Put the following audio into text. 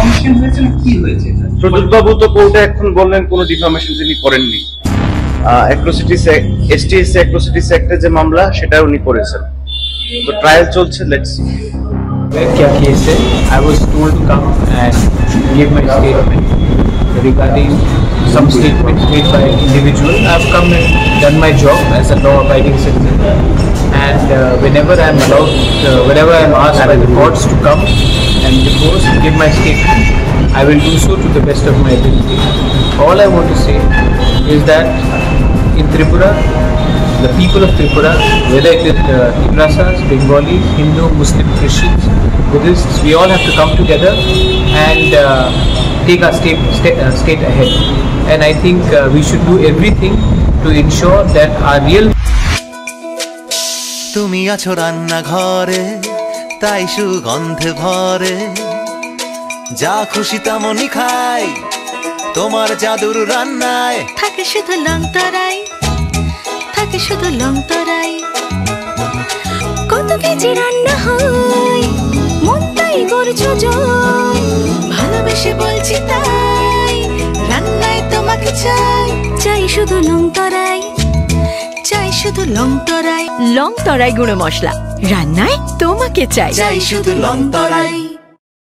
Defamation হয়েছে না কি হয়েছে? প্রদ্যুৎ বাবু তো কোর্টে এখন বললেন কোনো ডিফামেশন তিনি করেননি। অ্যাট্রোসিটিস এসটিএস অ্যাট্রোসিটিস অ্যাক্টে যে মামলা সেটা উনি করেছেন, তো ট্রায়াল চলছে, লেটস সি। क्या केस है? I was told to come and give my statement regarding some statements made by an individual. I've come and done my job as a law-abiding citizen, and whenever I'm allowed, whenever I'm asked by the courts to come and depose and give my statement, I will do so to the best of my ability. All I want to say is that in Tripura, the people of Tripura, whether it is Tigrasas, Bengalis, Hindu, Muslim, Christians, Buddhists, we all have to come together and take our state ahead. And I think we should do everything to ensure that our real. তুমি আছো রান্না ঘরে, তাই সুগন্ধে ভরে, যা খুশি তেমনই খাই, তোমার জাদুর রান্নায় থাকে শুধু লং তরাই, থাকে শুধু লং তরাই। কত কেজি রান্না হয়, মন তাই করছো জয়, ভালোবেসে বলছি তাই, রান্নায় তোমাকে চাই, চাই শুধু লং তরাই, চাই শুধু লং তরাই। লং তরাই গুঁড়ো মশলা, রান্নায় তোমাকে চাই, চাই শুধু লং তরাই।